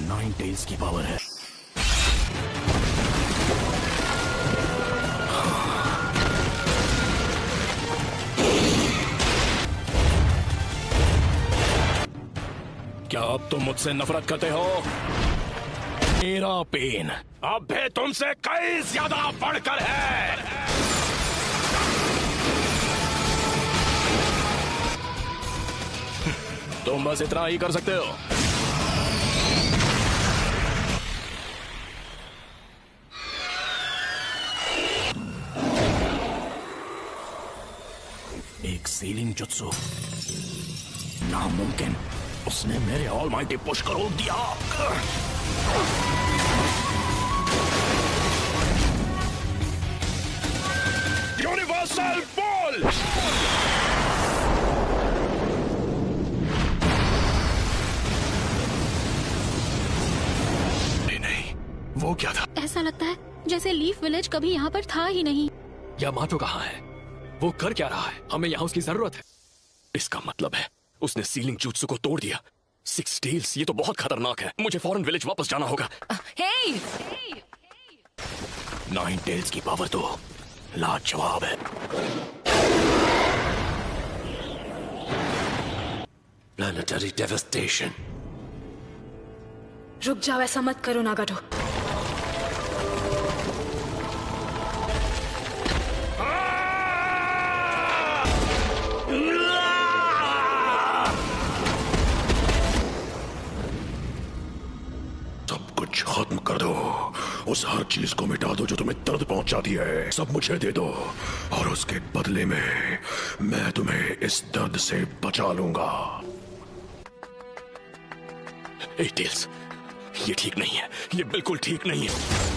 Nine tails की power है। क्या अब तुम मुझसे नफरत करते हो? मेरा पेन अब भी तुमसे कई ज्यादा बढ़कर है। तुम बस इतना ही कर सकते हो। एक सीलिंग जुत्सु, नामुमकिन। उसने मेरे ऑलमाइटी पुश को रोक दिया। Universal ball. नहीं, वो क्या था? ऐसा लगता है जैसे लीफ विलेज कभी यहाँ पर था ही नहीं। यामाटो कहाँ है? वो कर क्या रहा है? हमें यहाँ उसकी जरूरत है। इसका मतलब है उसने सीलिंग जुत्सु को तोड़ दिया। सिक्स टेल्स, ये तो बहुत खतरनाक है। मुझे फौरन विलेज वापस जाना होगा। हे! नाइन टेल्स की पावर तो लाजवाब है। Planetary devastation. रुक जाओ, ऐसा मत करो नागाटो। सब कुछ खत्म कर दो। उस हर चीज को मिटा दो जो तुम्हें दर्द पहुंचाती है। सब मुझे दे दो और उसके बदले में मैं तुम्हें इस दर्द से बचा लूंगा। टेल्स, ये ठीक नहीं है। ये बिल्कुल ठीक नहीं है।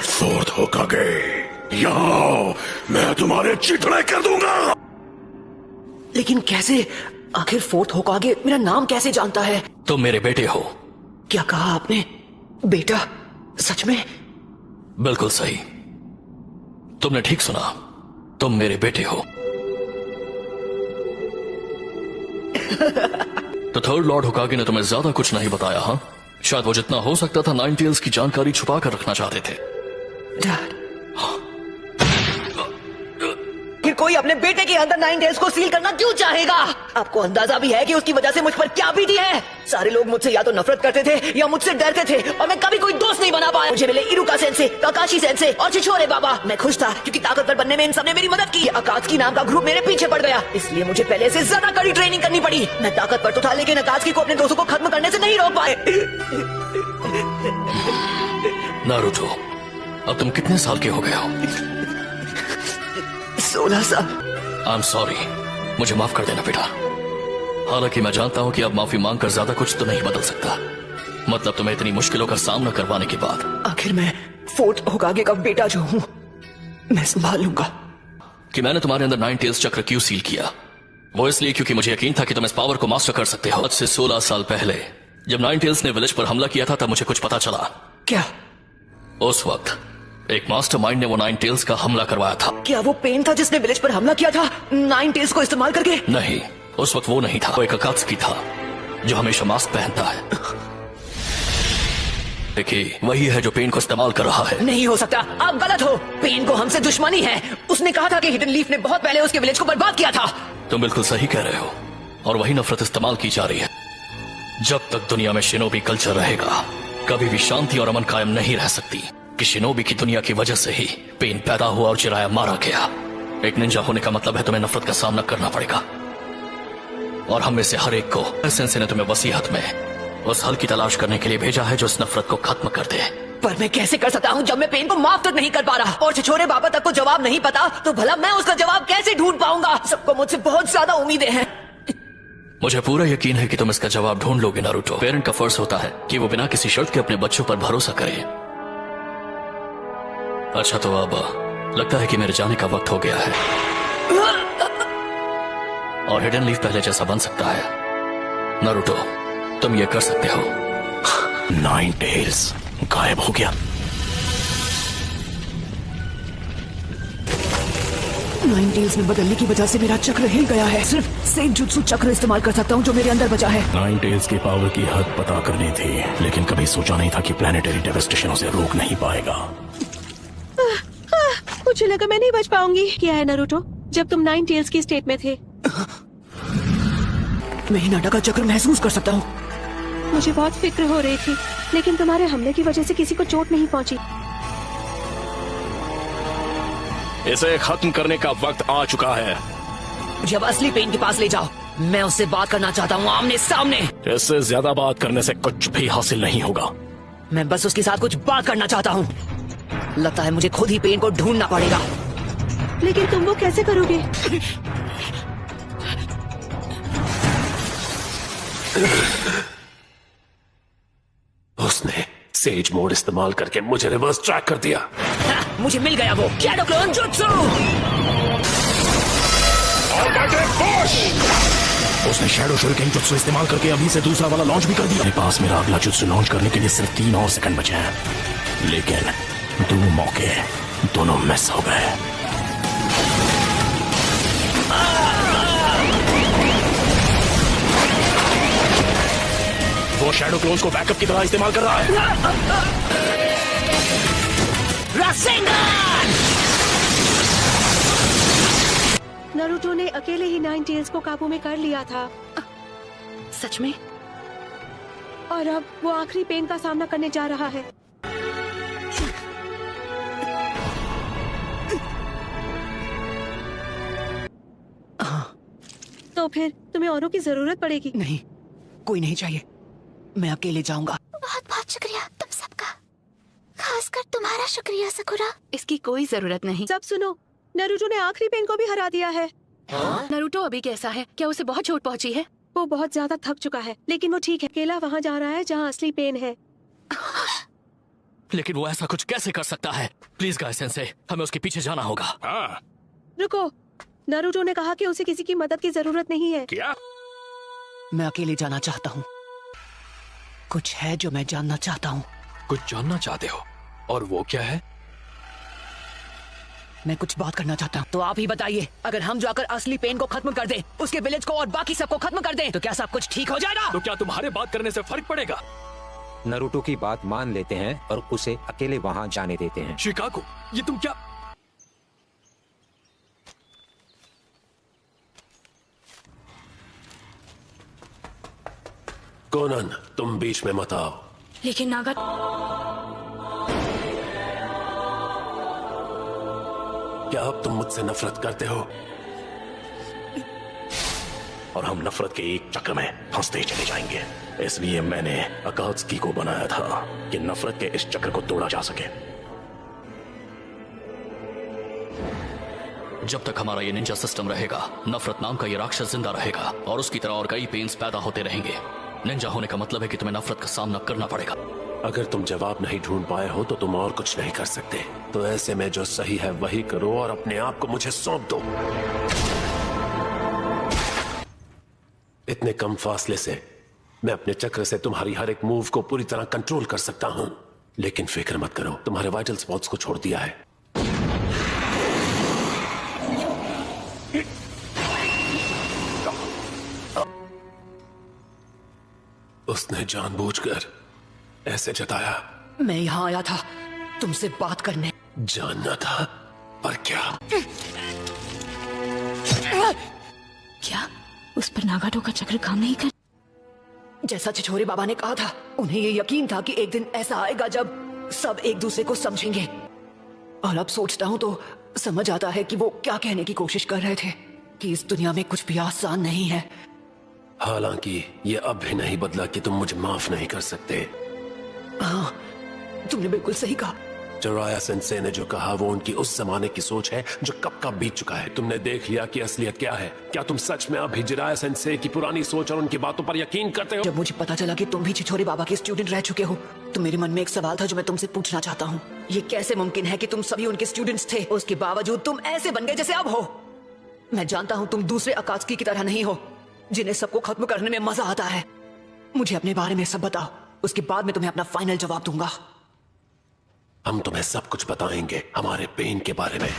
फोर्थ होकागे, यहाँ आओ, मैं तुम्हारे चिथड़े कर दूंगा। लेकिन कैसे? आखिर फोर्थ होकागे मेरा नाम कैसे जानता है? तुम मेरे बेटे हो। क्या कहा आपने? बेटा? सच में? बिल्कुल सही, तुमने ठीक सुना। तुम मेरे बेटे हो। तो थर्ड लॉर्ड होकागे ने तुम्हें ज्यादा कुछ नहीं बताया, हाँ? शायद वो जितना हो सकता था नाइन टेल्स की जानकारी छुपा कर रखना चाहते थे। डैड, फिर कोई अपने बेटे के अंदर नाइन टेल्स को सील करना क्यों चाहेगा? आपको अंदाजा भी है कि उसकी वजह से मुझ पर क्या बीती है? सारे लोग मुझसे या तो नफरत करते थे या मुझसे डरते थे और मैं कभी कोई दोस्त नहीं बना पाया। मुझे मिले इरुका सेंसे, काकाशी सेंसे और छिछोरे बाबा। मैं खुश था क्योंकि ताकतवर बनने में इन सबने मेरी मदद की। अकात्सुकी नाम का ग्रुप मेरे पीछे पड़ गया, इसलिए मुझे पहले से ज्यादा कड़ी ट्रेनिंग करनी पड़ी। मैं ताकतवर तो था लेकिन अकात्सुकी को अपने दोस्तों को खत्म करने से नहीं रोक पाए। नारुतो, अब तुम कितने साल के हो गए हो? 16 साल। आई एम सॉरी, मुझे माफ कर देना बेटा। हालांकि मैं जानता हूं कि अब माफी मांगकर ज्यादा कुछ तो नहीं बदल सकता। मतलब तुम्हें इतनी मुश्किलों का सामना करवाने के बाद। आखिर मैं फोर्थ होकागे का बेटा जो हूँ, मैं संभाल लूंगा। कि मैंने तुम्हारे अंदर नाइन टेल्स चक्र क्यों सील किया, वो इसलिए क्योंकि मुझे यकीन था कि तुम इस पावर को मास्टर कर सकते हो। आज से 16 साल पहले जब नाइन टेल्स ने विलेज पर हमला किया था, तब मुझे कुछ पता चला। क्या? उस वक्त एक मास्टरमाइंड ने वो नाइन टेल्स का हमला करवाया था। क्या वो पेन था जिसने विलेज पर हमला किया था नाइन टेल्स को इस्तेमाल करके? नहीं, उस वक्त वो नहीं था। वो एक अकात्सुकी था जो हमेशा मास्क पहनता है। देखिए, वही है जो पेन को इस्तेमाल कर रहा है। नहीं हो सकता, आप गलत हो। पेन को हमसे दुश्मनी है। उसने कहा था कि हिडन लीफ ने बहुत पहले उसके विलेज को बर्बाद किया था। तुम बिल्कुल सही कह रहे हो, और वही नफरत इस्तेमाल की जा रही है। जब तक दुनिया में शिनोबी कल्चर रहेगा, कभी भी शांति और अमन कायम नहीं रह सकती। कि शिनोबी की दुनिया की वजह से ही पेन पैदा हुआ और चिराया मारा गया। एक निंजा होने का मतलब है तुम्हें नफरत का सामना करना पड़ेगा, और हम में से हर एक को सेंसे ने तुम्हें वसीयत में उस हल की तलाश करने के लिए भेजा है जो इस नफरत को खत्म कर दे। पर मैं कैसे कर सकता हूँ जब मैं पेन को माफ तक नहीं कर पा रहा, और छिछोरे बाबा तक को जवाब नहीं पता, तो भला मैं उसका जवाब कैसे ढूंढ पाऊंगा? सबको मुझसे बहुत ज्यादा उम्मीदें हैं। मुझे पूरा यकीन है कि तुम इसका जवाब ढूंढ लोगे नारुतो। पेरेंट का फर्ज होता है कि वो बिना किसी शर्त के अपने बच्चों पर भरोसा करे। अच्छा, तो अब लगता है कि मेरे जाने का वक्त हो गया है, और हिडन लीफ पहले जैसा बन सकता है। नारुतो, तुम ये कर सकते हो। नाइन टेल्स गायब हो गया। नाइन टेल्स में बदलने की वजह से मेरा चक्र हिल गया है। सिर्फ सेंजुत्सु चक्र इस्तेमाल कर सकता हूँ जो मेरे अंदर बचा है। नाइन टेल्स की पावर की हद पता करनी थी, लेकिन कभी सोचा नहीं था कि प्लेनेटरी डेवास्टेशन उसे रोक नहीं पाएगा। मुझे लगा मैं नहीं बच पाऊंगी। क्या है नारुतो, जब तुम नाइन टेल्स की स्टेट में थे मैं हिनाटा का चक्र महसूस कर सकता हूँ। मुझे बहुत फिक्र हो रही थी, लेकिन तुम्हारे हमले की वजह से किसी को चोट नहीं पहुंची। इसे खत्म करने का वक्त आ चुका है। मुझे अब असली पेन के पास ले जाओ, मैं उससे बात करना चाहता हूँ आमने सामने। इससे ज्यादा बात करने से कुछ भी हासिल नहीं होगा। मैं बस उसके साथ कुछ बात करना चाहता हूँ। लगता है मुझे खुद ही पेन को ढूंढना पड़ेगा। लेकिन तुम वो कैसे करोगे? उसने सेज मोड इस्तेमाल करके मुझे रिवर्स ट्रैक कर दिया। मुझे मिल गया वो शैडो क्लोन जुत्सु। उसने शैडो शuriken जुत्सु इस्तेमाल करके अभी से दूसरा वाला लॉन्च भी कर दिया। मेरे पास मेरा अगला जुत्सु लॉन्च करने के लिए सिर्फ 3 और सेकंड बचे हैं, लेकिन 2 मौके दोनों मिस हो गए। वो शैडो क्लोन्स को बैकअप की तरह इस्तेमाल कर रहा है। नारुतो ने अकेले ही नाइन टेल्स को काबू में कर लिया था, सच में? और अब वो आखिरी पेन का सामना करने जा रहा है। तो फिर तुम्हें औरों की जरूरत पड़ेगी। नहीं, कोई नहीं चाहिए, मैं अकेले जाऊंगा। बहुत बहुत शुक्रिया तुम सबका, खासकर तुम्हारा शुक्रिया सकुरा। इसकी कोई जरूरत नहीं। सब सुनो, नारुतो ने आखिरी पेन को भी हरा दिया है। नारुतो अभी कैसा है? क्या उसे बहुत चोट पहुंची है? वो बहुत ज्यादा थक चुका है, लेकिन वो ठीक है। अकेला वहाँ जा रहा है जहाँ असली पेन है। लेकिन वो ऐसा कुछ कैसे कर सकता है? प्लीज गाय सेंसे, हमें उसके पीछे जाना होगा। रुको, नारुतो ने कहा कि उसे किसी की मदद की जरूरत नहीं है। क्या? मैं अकेले जाना चाहता हूँ। कुछ है जो मैं जानना चाहता हूँ। कुछ जानना चाहते हो? और वो क्या है? मैं कुछ बात करना चाहता हूँ। तो आप ही बताइए, अगर हम जाकर असली पेन को खत्म कर दें, उसके विलेज को और बाकी सबको खत्म कर दें, तो क्या सब कुछ ठीक हो जाएगा? तो क्या तुम्हारे बात करने से फर्क पड़ेगा? नारुतो की बात मान लेते हैं और उसे अकेले वहां जाने देते हैं। शिकागो, ये तुम क्या? कोनन, तुम बीच में मत आओ। लेकिन नागा, क्या अब तुम मुझसे नफरत करते हो? और हम नफरत के एक चक्र में फंसते चले जाएंगे। इसलिए मैंने अकात्सुकी को बनाया था कि नफरत के इस चक्र को तोड़ा जा सके। जब तक हमारा ये निंजा सिस्टम रहेगा, नफरत नाम का ये राक्षस जिंदा रहेगा और उसकी तरह और कई पेन्स पैदा होते रहेंगे। निंजा होने का मतलब है कि तुम्हें नफरत का सामना करना पड़ेगा। अगर तुम जवाब नहीं ढूंढ पाए हो तो तुम और कुछ नहीं कर सकते। तो ऐसे में जो सही है वही करो और अपने आप को मुझे सौंप दो। इतने कम फासले से मैं अपने चक्र से तुम्हारी हर एक मूव को पूरी तरह कंट्रोल कर सकता हूं। लेकिन फिक्र मत करो, तुम्हारे वाइटल स्पॉट्स को छोड़ दिया है। उसने जानबूझकर ऐसे जताया। मैं यहाँ आया था तुमसे बात करने। जानना था, पर क्या? क्या उस पर नागाटो का चक्र काम नहीं कर? जैसा छिछोरे बाबा ने कहा था, उन्हें ये यकीन था कि एक दिन ऐसा आएगा जब सब एक दूसरे को समझेंगे। और अब सोचता हूँ तो समझ आता है कि वो क्या कहने की कोशिश कर रहे थे, कि इस दुनिया में कुछ भी आसान नहीं है। हालांकि ये अब भी नहीं बदला कि तुम मुझे माफ नहीं कर सकते। हाँ, तुमने बिल्कुल सही कहा। जिराया सेंसे ने जो कहा वो उनकी उस जमाने की सोच है जो कब का बीत चुका है। तुमने देख लिया कि असलियत क्या है। क्या तुम सच में अभी जिराया सेंसे की पुरानी सोच और उनकी बातों पर यकीन करते हो? जब मुझे पता चला कि तुम भी छिछोरे बाबा के स्टूडेंट रह चुके हो, तो मेरे मन में एक सवाल था जो मैं तुमसे पूछना चाहता हूँ। ये कैसे मुमकिन है कि तुम सभी उनके स्टूडेंट्स थे, उसके बावजूद तुम ऐसे बन गए जैसे अब हो? मैं जानता हूँ तुम दूसरे अकात्सुकी की तरह नहीं हो, जिन्हें सबको खत्म करने में मजा आता है। मुझे अपने बारे में सब बताओ, उसके बाद मैं तुम्हें अपना फाइनल जवाब दूंगा। हम तुम्हें सब कुछ बताएंगे हमारे पेन के बारे में।